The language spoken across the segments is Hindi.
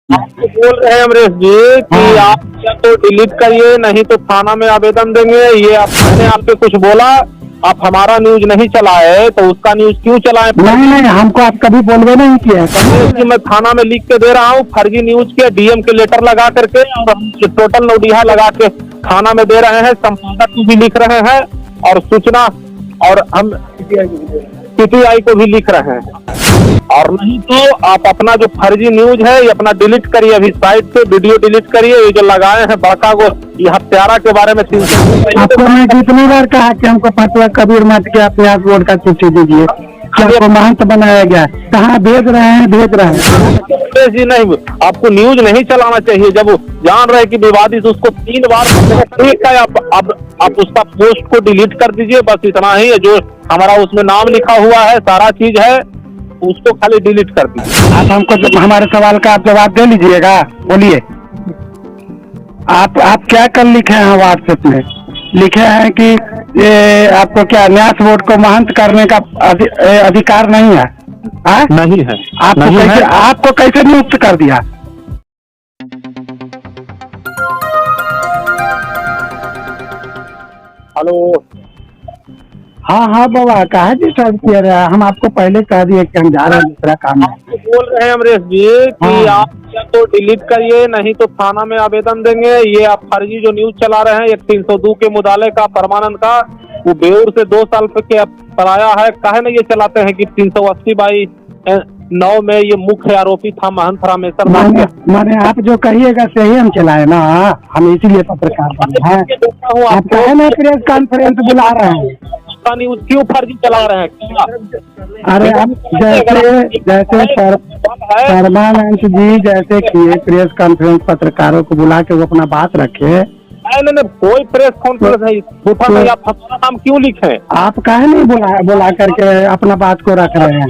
आप तो बोल रहे हैं अमरीश जी कि हाँ। आप या तो डिलीट करिए, नहीं तो थाना में आवेदन देंगे। ये मैंने आपसे कुछ बोला, आप हमारा न्यूज नहीं चलाए तो उसका न्यूज क्यों चलाएं? नहीं नहीं, हमको आप कभी बोलवे नहीं किया है। अमरीश जी, मैं थाना में लिख के दे रहा हूँ फर्जी न्यूज के डीएम के लेटर लगा करके, और हम टोटल नोटिया लगा के थाना में दे रहे हैं, संपादक को भी लिख रहे हैं और सूचना, और हम पीटीआई को भी लिख रहे हैं। और नहीं तो आप अपना जो फर्जी न्यूज है ये अपना डिलीट करिए, अभी साइट से वीडियो डिलीट करिए। ये जो लगाए हैं बड़का को, ये हत्यारा के बारे में आपको मैं कितनी बार कहा कि हमको फतवा कबीर मत के अभ्यास बोर्ड का चिट्ठी दीजिए, कि आपको महंत बनाया गया। कहाँ भेज रहे हैं? जी नहीं, आपको न्यूज नहीं चलाना चाहिए। जब वो जान रहे कि विवादित, उसको 3 बार ठीक है, आप उसका पोस्ट को डिलीट कर दीजिए, बस इतना ही है। जो हमारा उसमें नाम लिखा हुआ है, सारा चीज है, उसको खाली डिलीट कर दीजिए। आप हमको हमारे सवाल का आप जवाब दे लीजिएगा। बोलिए, आप क्या कर लिखे हैं व्हाट्सएप में? लिखे हैं कि ये आपको क्या न्यास बोर्ड को महंत करने का अधिकार नहीं है? नहीं है। आपको कैसे नियुक्त कर दिया? हेलो। हाँ हाँ बाबा, कहा डिस्टर्ब किया रहा? हम आपको पहले कह दिए कि हम जा रहे हैं दूसरा काम में। आप बोल रहे हैं अमरीश जी कि हाँ। आप या तो डिलीट करिए, नहीं तो थाना में आवेदन देंगे। ये आप फर्जी जो न्यूज चला रहे हैं, एक 302 के मुदाले का, परमानंद का, वो बेऊर से 2 साल के पर आया है। काहे नहीं ये चलाते हैं कि 380/9 में ये मुख्य आरोपी था महंत रामेश्वर दास। माने आप जो कहिएगा सही हम चलाए ना, हम इसीलिए पत्रकार बने हैं। आप कहे ना प्रेस कॉन्फ्रेंस बुला रहे हैं, न्यूज क्यों फर्जी चला रहे हैं? अरे आप जैसे परमानंद जी जैसे किए प्रेस कॉन्फ्रेंस, पत्रकारों को बुला के वो अपना बात रखे। नहीं, कोई प्रेस कॉन्फ्रेंस नहीं झूठा नहीं। आप हमारा नाम क्यों लिखे? आप काहे नहीं बुला करके अपना बात को रख रहे हैं?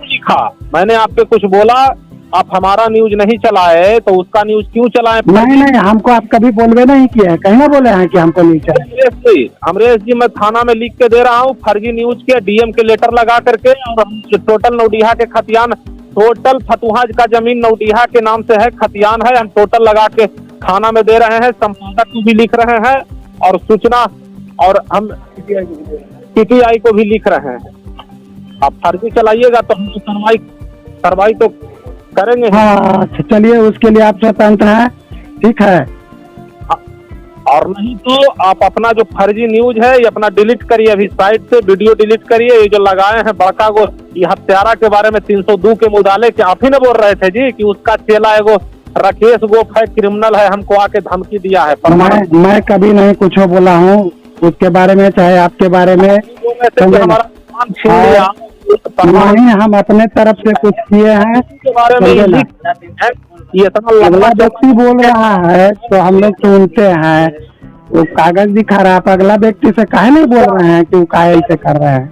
लिखा, मैंने आपके कुछ बोला, आप हमारा न्यूज नहीं चलाए तो उसका न्यूज क्यों चलाएं? नहीं, हमको आप कभी बोलवे नहीं किया है, कहीं ना बोले हैं कि हमको नहीं चलाए। अमरीश जी, मैं थाना में लिख के दे रहा हूँ फर्जी न्यूज के डीएम के लेटर लगा करके, और हम टोटल नौडीहा के खतियान, टोटल फतुहा का जमीन नौडीहा के नाम से है, खतियान है, हम टोटल लगा के थाना में दे रहे हैं, संपादक को भी लिख रहे हैं और सूचना, और हम पीटीआई को भी लिख रहे हैं। आप फर्जी चलाइएगा तो हम कार्रवाई तो करेंगे। हाँ चलिए, उसके लिए आप स्वतंत्र हैं, ठीक है। और नहीं तो आप अपना जो फर्जी न्यूज है ये अपना डिलीट करिए, अभी साइट से वीडियो डिलीट करिए। ये जो लगाए हैं बड़का को, ये हत्यारा के बारे में 302 के मुदाले के, आप ही ने बोल रहे थे जी कि उसका चेला एगो राकेश गोप है, क्रिमिनल है, हमको आके धमकी दिया है। मैं कभी नहीं कुछ बोला हूँ उसके बारे में, चाहे आपके बारे में। हमारा छीन लिया, नहीं, हम अपने तरफ से कुछ किए हैं के बारे में ये अगला व्यक्ति बोल रहा है तो हम लोग सुनते हैं, वो कागज दिखा रहा है। आप अगला व्यक्ति से काहे नहीं बोल रहे हैं कि वो काहे ऐसे कर रहे हैं?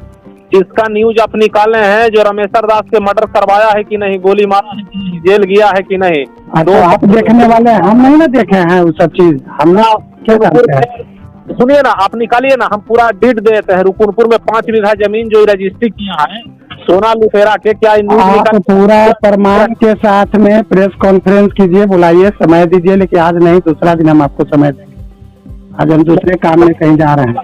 जिसका न्यूज आप निकाले हैं, जो रामेश्वर दास के मर्डर करवाया है कि नहीं, गोली मारा है कि नहीं, जेल गया है कि नहीं, तो आप देखने वाले, हम नहीं ना देखे हैं वो सब चीज। हम ना क्या करते हैं, सुनिए ना, आप निकालिए ना, हम पूरा डीट देते हैं। रुकुनपुर में 5 बीघा जमीन जो रजिस्ट्री किया है सोना लुटेरा के, क्या आप पूरा प्रमाण के साथ में प्रेस कॉन्फ्रेंस कीजिए, बुलाइए, समय दीजिए। लेकिन आज नहीं, दूसरा दिन हम आपको समय देंगे। आज हम दूसरे काम में कहीं जा रहे हैं।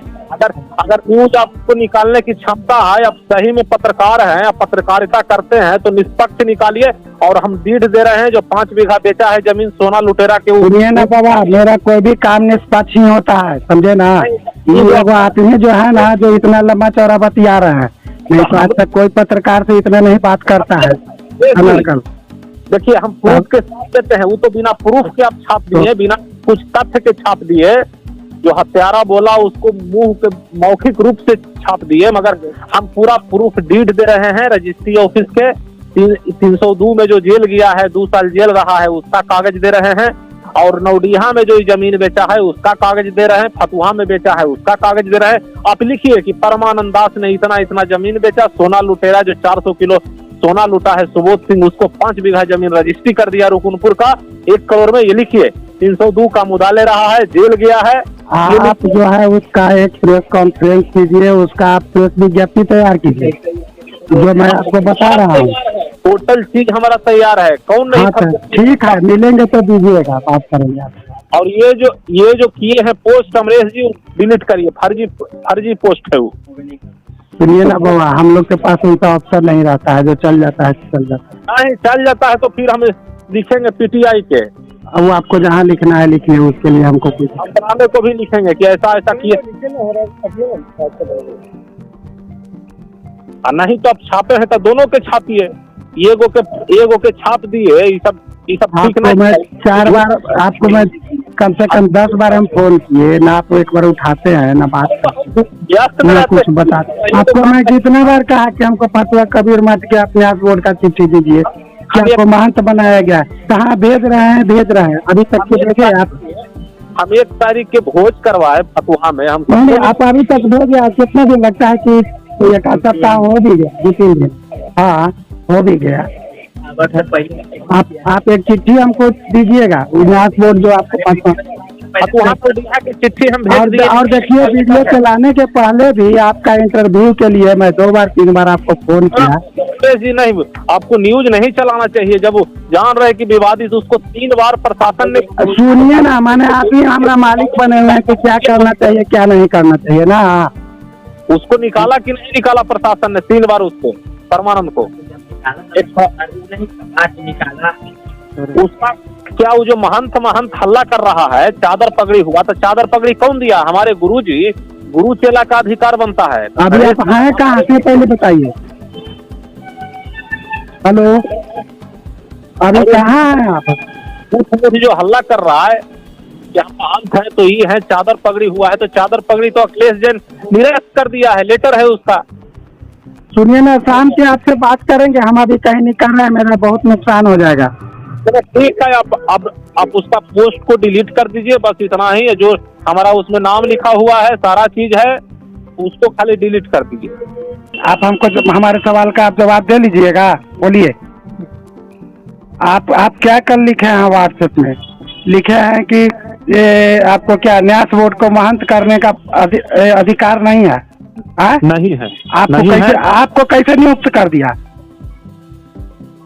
अगर न्यूज आपको निकालने की क्षमता है, आप सही में पत्रकार हैं, आप पत्रकारिता करते हैं, तो निष्पक्ष निकालिए। और हम डीड दे रहे हैं, जो 5 बीघा बेचा है जमीन सोना लुटेरा के। सुनिए ना बाबा, मेरा कोई भी काम निष्पक्ष ही होता है, समझे ना। ये लोग आदमी जो है ना, जो इतना लंबा चौड़ा बतिया रहे हैं, नहीं तो आज तक कोई पत्रकार से इतना नहीं बात करता है। देखिए, हम प्रूफ के साथ देते हैं, वो तो बिना प्रूफ के आप छाप दिए, बिना कुछ तथ्य के छाप दिए। जो हत्यारा बोला उसको मुंह के मौखिक रूप से छाप दिए, मगर हम पूरा प्रूफ डीड दे रहे हैं। रजिस्ट्री ऑफिस के 302 में जो जेल गया है, 2 साल जेल रहा है, उसका कागज दे रहे हैं। और नौडीहा में जो जमीन बेचा है उसका कागज दे रहे हैं, फतुहा में बेचा है उसका कागज दे रहे हैं। आप लिखिए कि परमानंद दास ने इतना जमीन बेचा, सोना लुटेरा जो 400 किलो सोना लूटा है सुबोध सिंह, उसको 5 बीघा जमीन रजिस्ट्री कर दिया रुकुनपुर का 1 करोड़ में। ये लिखिए, 302 का मुदाले रहा है, जेल गया है। आप जो है उसका एक प्रेस कॉन्फ्रेंस कीजिए, उसका आप प्रेस विज्ञप्ति तैयार कीजिए, जो मैं आपको बता रहा हूँ। टोटल चीज हमारा तैयार है, कौन नहीं हाँ था? तो ठीक है, मिलेंगे तो दीजिएगा, बात करेंगे आप। और ये जो किए हैं पोस्ट अमरेश जी, डिलीट करिए, फर्जी पोस्ट है वो। सुनिए ना बाबा, हम लोग के पास उनका ऑप्शन नहीं रहता है, जो चल जाता है चल जाता है। नहीं चल जाता है तो फिर हम लिखेंगे पीटीआई के, अब वो आपको जहाँ लिखना है लिखिए, उसके लिए हमको कुछ। हम बनाने को भी लिखेंगे कि ऐसा ऐसा किए। नहीं तो आप छापे हैं तो दोनों के छापिए, एगो के छाप दिए, ये सब ठीक आपको मैं नहीं। 4 बार, आपको मैं कम से कम 10 बार हम फोन किए ना, आप एक बार उठाते हैं ना बात करते व्यस्त में ना रहते कुछ बताते। आपको मैं कितने बार कहा कि हमको फतवा कबीर मठ के अपने बोर्ड का चिट्ठी दीजिए, क्या आपको महंत बनाया गया? कहाँ भेज रहे हैं अभी तक के देखे आप? हम 1 तारीख के भोज करवाए फतुहा में, हम नहीं, आप अभी तक भेजे, आप कितना दिन लगता है कि 1 सप्ताह हो भी गया, 2-3 दिन? हाँ हो भी गया। आप एक चिट्ठी हमको दीजिएगा, न्यास बोर्ड जो आपको फतुहा को दिया कि चिट्ठी हम भेज दिए। और देखिए, वीडियो चलाने के पहले भी आपका इंटरव्यू के लिए मैं 2 बार 3 बार आपको फोन किया। जी नहीं, आपको न्यूज नहीं चलाना चाहिए, जब वो जान रहे कि विवादित, उसको 3 बार प्रशासन ने। सुनिए ना, मैंने आप ही हमारा मालिक बने हुए हैं कि क्या करना चाहिए क्या नहीं करना चाहिए ना। उसको निकाला कि नहीं निकाला प्रशासन ने 3 बार उसको, परमानंद को निकाला। उसका क्या, वो जो महंत हल्ला कर रहा है, चादर पगड़ी हुआ, तो चादर पगड़ी कौन दिया? हमारे गुरुजी, गुरु चेला का अधिकार बनता है। अभी आप हैं कहाँ से पहले बताइए। हेलो, अभी कहाँ हैं आप? जो हल्ला कर रहा है कि हम महंत है तो ये है, चादर पगड़ी हुआ है, तो चादर पगड़ी तो अखिलेश जैन निरस्त कर दिया है, लेटर है उसका। सुनिए ना, शाम के आपसे बात करेंगे, हम अभी कहीं नहीं कर रहे हैं, मेरा बहुत नुकसान हो जाएगा। ठीक है, आप उसका पोस्ट को डिलीट कर दीजिए, बस इतना ही है। जो हमारा उसमें नाम लिखा हुआ है, सारा चीज है, उसको खाली डिलीट कर दीजिए। आप हमको हमारे सवाल का आप जवाब दे लीजिएगा, बोलिए। आप क्या कल लिखे हैं व्हाट्सएप में? लिखे हैं कि ये आपको क्या न्यास बोर्ड को महंत करने का अधिकार नहीं है? नहीं है। आपको कैसे नियुक्त कर दिया?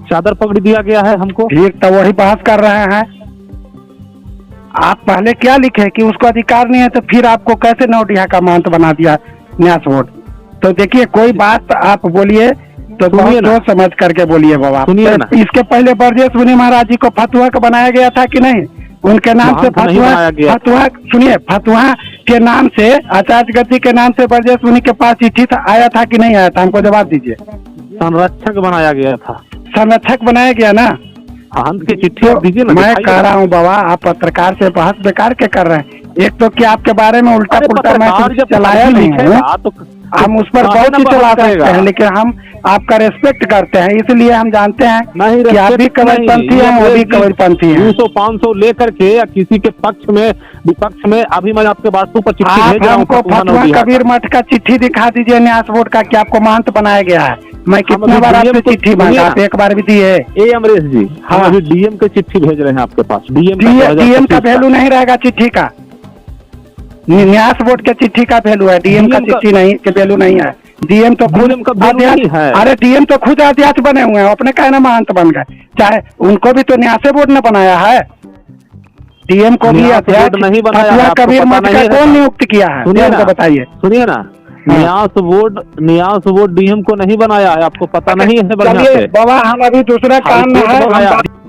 चादर पगड़ी दिया गया है हमको। ठीक, तो वही बहस कर रहे हैं। आप पहले क्या लिखे कि उसको अधिकार नहीं है, तो फिर आपको कैसे नौटिया का महंत बना दिया न्यास बोर्ड? तो देखिए, कोई बात आप बोलिए तो बहुत सोच समझ करके बोलिए बाबा। सुनिए ना, इसके पहले ब्रजेश मुनि महाराज जी को फतुहा का बनाया गया था कि नहीं? उनके नाम से फतुहा सुनिए, फतुहा के नाम से, आचार्य गति के नाम से ब्रजेश मुनि के पास चिट्ठी आया था कि नहीं आया था? हमको जवाब दीजिए। संरक्षक बनाया गया था। संरक्षक बनाया गया ना? महंत की चिट्ठी दीजिए ना। मैं कह रहा हूँ बाबा, आप पत्रकार से बहस बेकार के कर रहे हैं। एक तो क्या आपके बारे में उल्टा पुल्टा मैं कुछ चलाया नहीं है, हम उस पर बहुत ही चला सकते हैं, लेकिन हम आपका रेस्पेक्ट करते हैं, इसलिए हम जानते हैं कि आप भी कबीरपंथी हैं, वो भी कबीरपंथी हैं। 200-500 लेकर के या किसी के पक्ष में विपक्ष में, अभी मैं आपके वास्तु पर चिट्ठी भेज रहा हूं। हमको फतुहा कबीर मठ का चिट्ठी दिखा दीजिए न्यास बोर्ड का, कि आपको महंत बनाया गया है। मैं कितने बार आपसे चिट्ठी मांगा, आप एक बार भी दिए? अमरेश जी, हम अभी डीएम के चिट्ठी भेज रहे हैं आपके पास। डीएम का वैल्यू नहीं रहेगा चिट्ठी का, न्यास बोर्ड के चिट्ठी का वैल्यू है, डीएम का चिट्ठी नहीं के वैल्यू नहीं है। डीएम तो खुद अध्यक्ष है। अरे डीएम तो खुद अध्यक्ष बने हुए हैं, अपने कहना महंत बन गए, चाहे उनको भी तो न्यास बोर्ड ने बनाया है। डीएम को भी अध्यक्ष नहीं बनाया। कबीर मठ का कौन नियुक्त किया है? हमको बताइए। सुनिए ना, न्यास बोर्ड डीएम को नहीं बनाया है, आपको पता नहीं है? चलिए बाबा, हम अभी दूसरा काम में है।